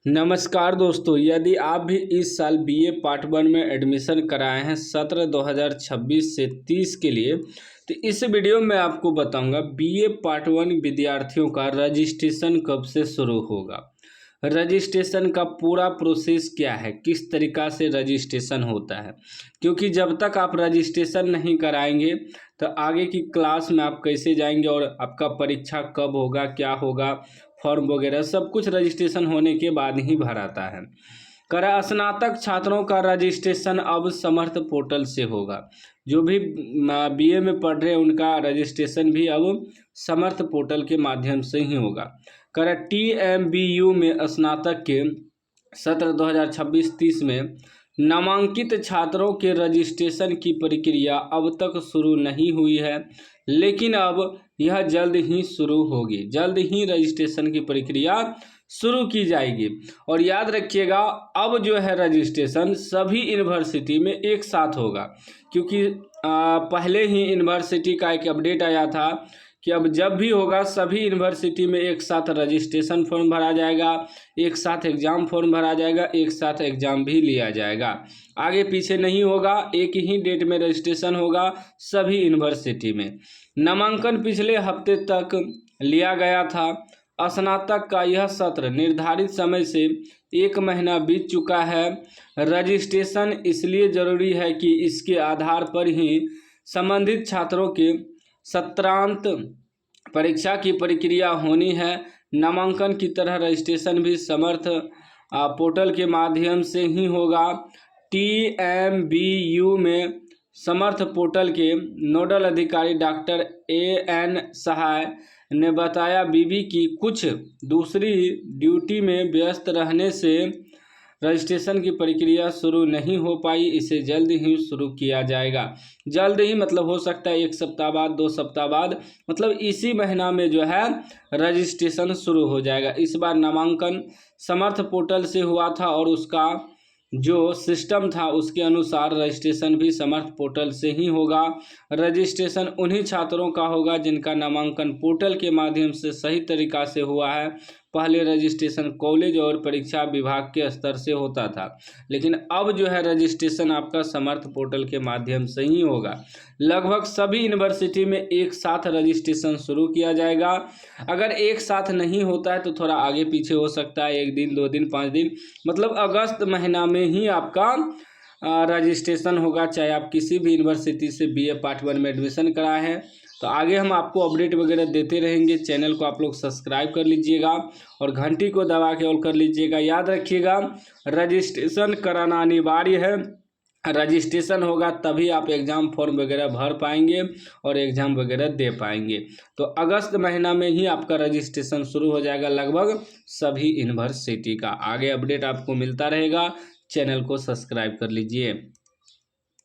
नमस्कार दोस्तों, यदि आप भी इस साल बीए पार्ट 1 में एडमिशन कराए हैं सत्र 2026 से 30 के लिए, तो इस वीडियो में आपको बताऊंगा बीए पार्ट 1 विद्यार्थियों का रजिस्ट्रेशन कब से शुरू होगा। रजिस्ट्रेशन का पूरा प्रोसेस क्या है, किस तरीक़ा से रजिस्ट्रेशन होता है, क्योंकि जब तक आप रजिस्ट्रेशन नहीं कराएंगे तो आगे की क्लास में आप कैसे जाएंगे और आपका परीक्षा कब होगा, क्या होगा, फॉर्म वगैरह सब कुछ रजिस्ट्रेशन होने के बाद ही भराता है। स्नातक छात्रों का रजिस्ट्रेशन अब समर्थ पोर्टल से होगा। जो भी बीए में पढ़ रहे हैं उनका रजिस्ट्रेशन भी अब समर्थ पोर्टल के माध्यम से ही होगा। TMBU में स्नातक के सत्र 2026-30 में नामांकित छात्रों के रजिस्ट्रेशन की प्रक्रिया अब तक शुरू नहीं हुई है, लेकिन अब यह जल्द ही शुरू होगी। जल्द ही रजिस्ट्रेशन की प्रक्रिया शुरू की जाएगी। और याद रखिएगा, अब जो है रजिस्ट्रेशन सभी यूनिवर्सिटी में एक साथ होगा, क्योंकि पहले ही यूनिवर्सिटी का एक अपडेट आया था कि अब जब भी होगा सभी यूनिवर्सिटी में एक साथ रजिस्ट्रेशन फॉर्म भरा जाएगा, एक साथ एग्ज़ाम फॉर्म भरा जाएगा, एक साथ एग्ज़ाम भी लिया जाएगा। आगे पीछे नहीं होगा, एक ही डेट में रजिस्ट्रेशन होगा सभी यूनिवर्सिटी में। नामांकन पिछले हफ्ते तक लिया गया था। स्नातक का यह सत्र निर्धारित समय से 1 महीना बीत चुका है। रजिस्ट्रेशन इसलिए ज़रूरी है कि इसके आधार पर ही संबंधित छात्रों के सत्रांत परीक्षा की प्रक्रिया होनी है। नामांकन की तरह रजिस्ट्रेशन भी समर्थ पोर्टल के माध्यम से ही होगा। TMBU में समर्थ पोर्टल के नोडल अधिकारी डॉक्टर AN सहाय ने बताया, बीबी की कुछ दूसरी ड्यूटी में व्यस्त रहने से रजिस्ट्रेशन की प्रक्रिया शुरू नहीं हो पाई। इसे जल्द ही शुरू किया जाएगा। जल्द ही मतलब हो सकता है 1 सप्ताह बाद, 2 सप्ताह बाद, मतलब इसी महीना में जो है रजिस्ट्रेशन शुरू हो जाएगा। इस बार नामांकन समर्थ पोर्टल से हुआ था और उसका जो सिस्टम था उसके अनुसार रजिस्ट्रेशन भी समर्थ पोर्टल से ही होगा। रजिस्ट्रेशन उन्हीं छात्रों का होगा जिनका नामांकन पोर्टल के माध्यम से सही तरीक़ा से हुआ है। पहले रजिस्ट्रेशन कॉलेज और परीक्षा विभाग के स्तर से होता था, लेकिन अब जो है रजिस्ट्रेशन आपका समर्थ पोर्टल के माध्यम से ही होगा। लगभग सभी यूनिवर्सिटी में एक साथ रजिस्ट्रेशन शुरू किया जाएगा। अगर एक साथ नहीं होता है तो थोड़ा आगे पीछे हो सकता है, 1 दिन, 2 दिन, 5 दिन, मतलब अगस्त महीना में ही आपका रजिस्ट्रेशन होगा, चाहे आप किसी भी यूनिवर्सिटी से बीए पार्ट 1 में एडमिशन कराए हैं। तो आगे हम आपको अपडेट वगैरह देते रहेंगे। चैनल को आप लोग सब्सक्राइब कर लीजिएगा और घंटी को दबा के ऑल कर लीजिएगा। याद रखिएगा, रजिस्ट्रेशन कराना अनिवार्य है। रजिस्ट्रेशन होगा तभी आप एग्ज़ाम फॉर्म वगैरह भर पाएंगे और एग्ज़ाम वगैरह दे पाएंगे। तो अगस्त महीना में ही आपका रजिस्ट्रेशन शुरू हो जाएगा लगभग सभी यूनिवर्सिटी का। आगे अपडेट आपको मिलता रहेगा। चैनल को सब्सक्राइब कर लीजिए।